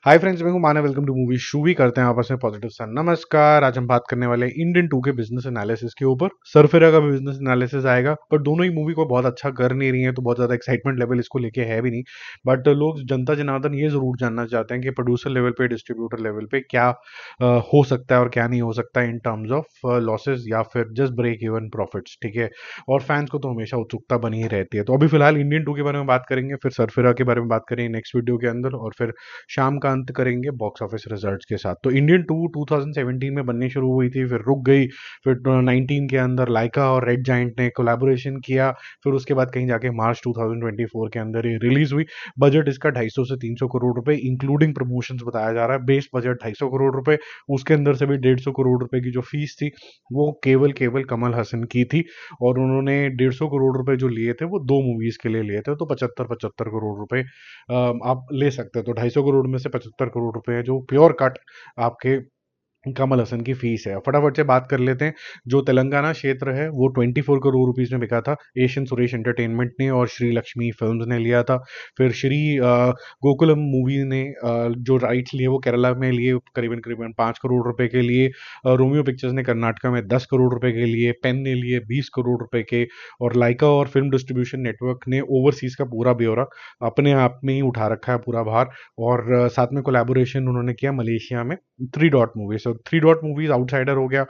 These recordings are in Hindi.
हाय फ्रेंड्स, मैं हूं Manav. Welcome to movie shoovie. करते हैं आपस में पॉजिटिव सा नमस्कार। आज हम बात करने वाले हैं इंडियन 2 के बिजनेस एनालिसिस के ऊपर। सरफिरा का भी बिजनेस एनालिसिस आएगा, पर दोनों ही मूवी को बहुत अच्छा कर नहीं रही है, तो बहुत ज्यादा एक्साइटमेंट लेवल इसको लेके है भी नहीं। बट लोग, जनता जनार्दन ये जरूर जानना चाहते हैं कि प्रोड्यूसर लेवल पे, डिस्ट्रीब्यूटर लेवल पे क्या हो सकता है और क्या नहीं हो सकता है इन टर्म्स ऑफ लॉसेस या फिर जस्ट ब्रेक इवन प्रॉफिट्स। ठीक है, और फैंस को तो हमेशा उत्सुकता बनी ही रहती है। तो अभी फिलहाल इंडियन 2 के बारे में बात करेंगे, फिर सरफिरा के बारे में बात करेंगे नेक्स्ट वीडियो के अंदर, और फिर शाम का अंत करेंगे बॉक्स ऑफिस रिजल्ट्स के साथ। तो इंडियन 2 2017 में बननी शुरू हुई थी, फिर रुक गई। फिर 19 के अंदर लाइका और रेड जाइंट ने कोलैबोरेशन किया। फिर उसके बाद कहीं जाके मार्च 2024 के अंदर ये रिलीज हुई। बजट इसका 250 से 300 करोड़ रुपए इंक्लूडिंग प्रमोशंस बताया जा रहा है। बेस बजट 250 करोड़ रुपए, उसके अंदर से भी 150 करोड़ रुपए की जो फीस थी वो केवल केवल कमल हसन की थी। और उन्होंने 150 करोड़ रुपए जो लिए थे वो दो मूवीज के लिए लिए थे, तो 75 करोड़ रुपए आप ले सकते हैं। तो 250 करोड़ में से 75 करोड़ रुपए है जो प्योर कट आपके कमल हसन की फीस है। फटाफट से बात कर लेते हैं। जो तेलंगाना क्षेत्र है वो 24 करोड़ रुपीस में बिका था। एशियन सुरेश एंटरटेनमेंट ने और श्री लक्ष्मी फिल्म्स ने लिया था। फिर श्री गोकुलम मूवी ने जो राइट्स लिए वो केरला में लिए करीबन करीबन 5 करोड़ रुपए के लिए। रोमियो पिक्चर्स ने कर्नाटका में 10 करोड़ रुपए के लिए, पेन ने लिए 20 करोड़ रुपए के, और लाइका और फिल्म डिस्ट्रीब्यूशन नेटवर्क ने ओवरसीज का पूरा ब्यौरा अपने आप में ही उठा रखा है, पूरा भार। और साथ में कोलैबोरेशन उन्होंने किया मलेशिया में थ्री डॉट मूवीज। तो थ्री डॉट मूवीज आउटसाइडर हो गया,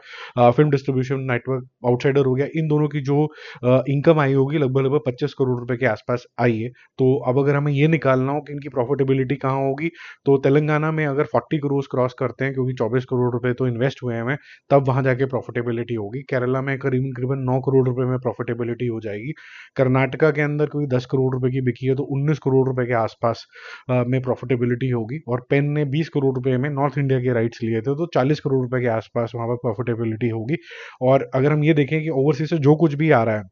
फिल्म डिस्ट्रीब्यूशन नेटवर्क आउटसाइडर हो गया। इन दोनों की जो इनकम आई होगी लगभग लगभग 25 करोड़ रुपए के आसपास आई है। तो अब अगर हमें ये निकालना हो कि इनकी प्रॉफिटेबिलिटी कहाँ होगी, तो तेलंगाना में अगर 40 करोड़ क्रॉस करते हैं, क्योंकि 24 करोड़ रुपए तो इन्वेस्ट हुए हैं, तब वहां जाके प्रॉफिटेबिलिटी होगी। केरला में करीबन करीबन 9 करोड़ रुपए में प्रॉफिटेबिलिटी हो जाएगी। कर्नाटका के अंदर कोई 10 करोड़ रुपए की बिकी है, तो 19 करोड़ रुपए के आसपास में प्रॉफिटेबिलिटी होगी। और पेन ने 20 करोड़ रुपए में नॉर्थ इंडिया के राइट्स लिए थे, तो 40 करोड़ रुपए के आसपास वहां पर प्रॉफिटेबिलिटी होगी। और अगर हम ये देखें कि ओवरसीज से जो कुछ भी आ रहा है,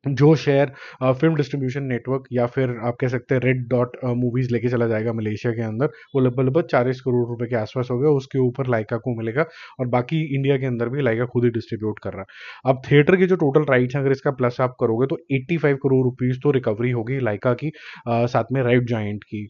जो शेयर फिल्म डिस्ट्रीब्यूशन नेटवर्क या फिर आप कह सकते हैं रेड डॉट मूवीज लेके चला जाएगा मलेशिया के अंदर, वो लगभग लगभग 40 करोड़ रुपए के आसपास हो गया। उसके ऊपर लाइका को मिलेगा, और बाकी इंडिया के अंदर भी लाइका खुद ही डिस्ट्रीब्यूट कर रहा है। अब थिएटर के जो टोटल राइट्स हैं, अगर इसका प्लस आप करोगे तो 85 करोड़ रुपीज तो रिकवरी होगी लाइका की, साथ में रेड जाइंट की।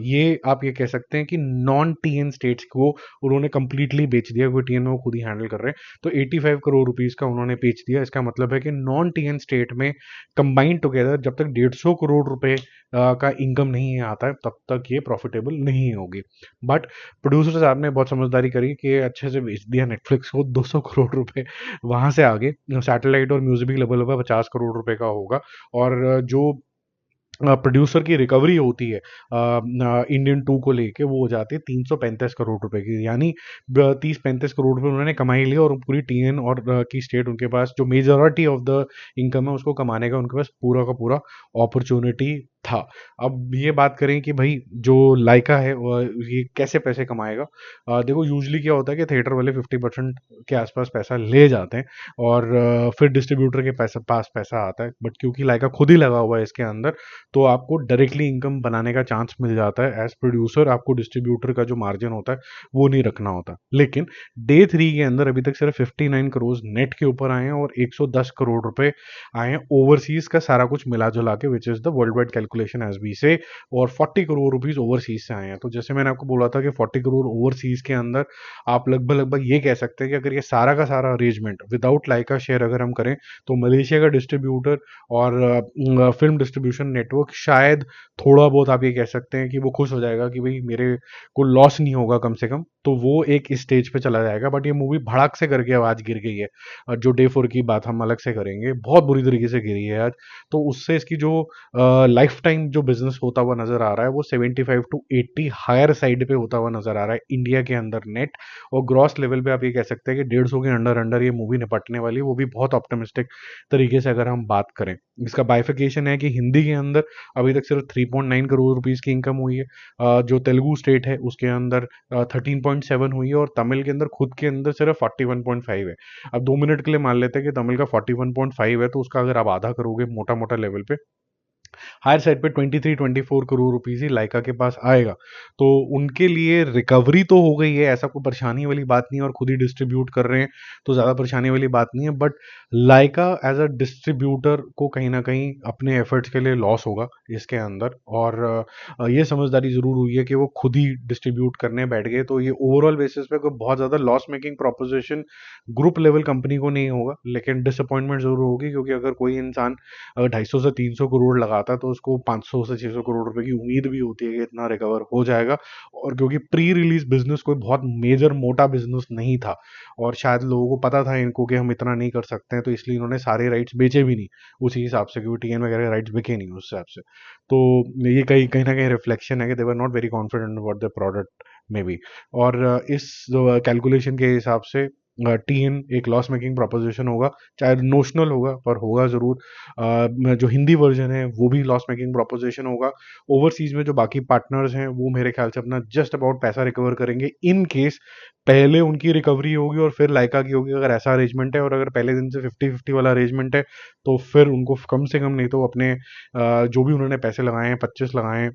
ये आप ये कह सकते हैं कि नॉन टीएन स्टेट्स को उन्होंने कंप्लीटली बेच दिया, क्योंकि टीएन में वो खुद ही हैंडल कर रहे हैं। तो 85 करोड़ रुपीज का उन्होंने बेच दिया। इसका मतलब है कि नॉन टीएन स्टेट में कंबाइंड टुगेदर जब तक 150 करोड़ रुपए का इनकम नहीं आता है, तब तक ये प्रॉफिटेबल नहीं होगी। बट प्रोड्यूसर साहब ने बहुत समझदारी करी कि अच्छे से बेच दिया नेटफ्लिक्स को 200 करोड़ रुपए। वहां से आगे सैटेलाइट और म्यूजिक भी लगभग लगभग 50 करोड़ रुपए का होगा। और जो प्रोड्यूसर की रिकवरी होती है इंडियन 2 को लेके, वो हो जाती है 335 करोड़ रुपए की। यानी 30-35 करोड़ रुपए उन्होंने कमाई लिया, और पूरी टीएन और की स्टेट उनके पास जो मेजॉरिटी ऑफ द इनकम है उसको कमाने का उनके पास पूरा का पूरा अपॉर्चुनिटी था। अब ये बात करें कि भाई जो लाइका है ये कैसे पैसे कमाएगा। देखो, यूजली क्या होता है कि थिएटर वाले 50% के आसपास पैसा ले जाते हैं, और फिर डिस्ट्रीब्यूटर के पास पैसा आता है। बट क्योंकि लाइका खुद ही लगा हुआ है इसके अंदर, तो आपको डायरेक्टली इनकम बनाने का चांस मिल जाता है। एज प्रोड्यूसर आपको डिस्ट्रीब्यूटर का जो मार्जिन होता है वो नहीं रखना होता। लेकिन डे 3 के अंदर अभी तक सिर्फ 59 करोड़ नेट के ऊपर आए हैं, और 110 करोड़ रुपए आए हैं ओवरसीज का सारा कुछ मिला जुला के, which is the world wide calculation as B से। और 40 करोड़ रुपीज ओवरसीज से आए हैं। तो जैसे मैंने आपको बोला था कि 40 करोड़ ओवरसीज के अंदर आप लगभग लगभग ये कह सकते हैं कि अगर ये सारा का सारा अरेंजमेंट विदाउट लाइका शेयर अगर हम करें, तो मलेशिया का डिस्ट्रीब्यूटर और फिल्म डिस्ट्रीब्यूशन नेटवर्क शायद थोड़ा बहुत आप ये कह सकते हैं कि वो खुश हो जाएगा कि भाई मेरे को लॉस नहीं होगा कम से कम, तो वो एक स्टेज पे चला जाएगा। बट ये मूवी भड़ाक से करके आज गिर गई है। जो डे 4 की बात हम अलग से करेंगे, बहुत बुरी तरीके से गिरी है आज। तो उससे इसकी जो लाइफ टाइम जो बिजनेस होता हुआ नजर आ रहा है वो 75 टू 80 हायर साइड पे होता हुआ नजर आ रहा है इंडिया के अंदर नेट। और ग्रॉस लेवल पे आप ये कह सकते हैं कि 150 के अंडर अंडर ये मूवी निपटने वाली है, वो भी बहुत ऑप्टिमिस्टिक तरीके से अगर हम बात करें। इसका बाइफिकेशन है कि हिंदी के अंदर अभी तक सिर्फ 3.9 करोड़ रुपीस की इनकम हुई है। जो तेलुगु स्टेट है उसके अंदर 13.7 हुई है, और तमिल के अंदर खुद के अंदर सिर्फ 41.5 है। अब 2 मिनट के लिए मान लेते हैं कि तमिल का 41.5 है, तो उसका अगर आप आधा करोगे मोटा मोटा लेवल पे, हायर साइड पे 23-24 करोड़ रुपीस ही लाइका के पास आएगा। तो उनके लिए रिकवरी तो हो गई है, ऐसा कोई परेशानी वाली बात नहीं है, और खुद ही डिस्ट्रीब्यूट कर रहे हैं तो ज़्यादा परेशानी वाली बात नहीं है। But like a as a distributor को कहीं ना कहीं अपने एफर्ट्स के लिए लॉस होगा इसके अंदर, और ये समझदारी ज़रूर हुई है कि वो खुद ही डिस्ट्रीब्यूट करने बैठ गए। तो ये ओवरऑल बेसिस पे कोई बहुत ज़्यादा loss making proposition group level company को नहीं होगा, लेकिन डिसअपॉइंटमेंट ज़रूर होगी, क्योंकि अगर कोई इंसान अगर 250 से 300 करोड़ लगाता है तो उसको 500 से 600 करोड़ रुपए की उम्मीद भी होती है कि इतना रिकवर हो जाएगा। और क्योंकि प्री रिलीज बिजनेस कोई बहुत मेजर मोटा बिजनेस नहीं था, और शायद लोगों को पता था इनको कि हम इतना नहीं कर सकते हैं, तो इसलिए इन्होंने सारे राइट्स बेचे भी नहीं उसी हिसाब से, क्योंकि टीएन वगैरह राइट्स बिके नहीं उस हिसाब से। तो ये कहीं कहीं ना कहीं रिफ्लेक्शन है कि they were not very confident about the product maybe. और इस कैलकुलेशन के हिसाब से टीएन एक लॉस मेकिंग प्रोपोजिशन होगा, चाहे नोशनल होगा पर होगा जरूर। जो हिंदी वर्जन है वो भी लॉस मेकिंग प्रोपोजिशन होगा। ओवरसीज में जो बाकी पार्टनर्स हैं वो मेरे ख्याल से अपना जस्ट अबाउट पैसा रिकवर करेंगे, इन केस पहले उनकी रिकवरी होगी और फिर लाइका की होगी, अगर ऐसा अरेंजमेंट है। और अगर पहले दिन से 50-50 वाला अरेंजमेंट है तो फिर उनको कम से कम नहीं तो अपने जो भी उन्होंने पैसे लगाए हैं, 25 लगाए हैं,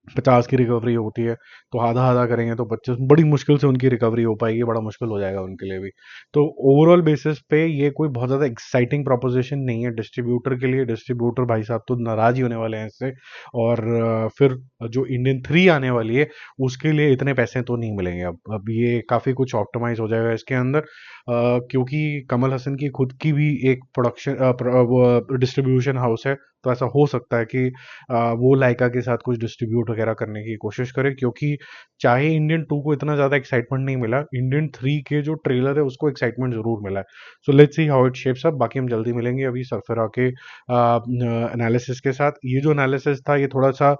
50 की रिकवरी होती है, तो आधा आधा करेंगे तो 25, बड़ी मुश्किल से उनकी रिकवरी हो पाएगी, बड़ा मुश्किल हो जाएगा उनके लिए भी। तो ओवरऑल बेसिस पे ये कोई बहुत ज़्यादा एक्साइटिंग प्रोपोजिशन नहीं है डिस्ट्रीब्यूटर के लिए। डिस्ट्रीब्यूटर भाई साहब तो नाराज ही होने वाले हैं इससे। और फिर जो इंडियन 3 आने वाली है उसके लिए इतने पैसे तो नहीं मिलेंगे। अब ये काफ़ी कुछ ऑप्टिमाइज हो जाएगा इसके अंदर, क्योंकि कमल हसन की खुद की भी एक प्रोडक्शन डिस्ट्रीब्यूशन हाउस है। तो ऐसा हो सकता है कि वो लाइका के साथ कुछ डिस्ट्रीब्यूट वगैरह करने की कोशिश करे, क्योंकि चाहे इंडियन 2 को इतना ज़्यादा एक्साइटमेंट नहीं मिला, इंडियन 3 के जो ट्रेलर है उसको एक्साइटमेंट जरूर मिला है। So let's see how it shapes up. बाकी हम जल्दी मिलेंगे अभी सरफेरा के एनालिसिस के साथ। ये जो एनालिसिस था ये थोड़ा सा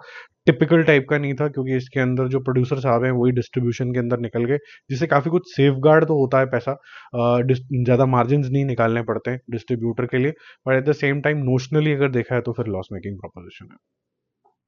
टिपिकल टाइप का नहीं था, क्योंकि इसके अंदर जो प्रोड्यूसर साहब हैं वही डिस्ट्रीब्यूशन के अंदर निकल गए, जिससे काफ़ी कुछ सेफ गार्ड तो होता है पैसा, ज़्यादा मार्जिन नहीं निकालने पड़ते हैं डिस्ट्रीब्यूटर के लिए। But at the same time नोशनली अगर देखा है तो फिर लॉस मेकिंग प्रोपोजिशन है।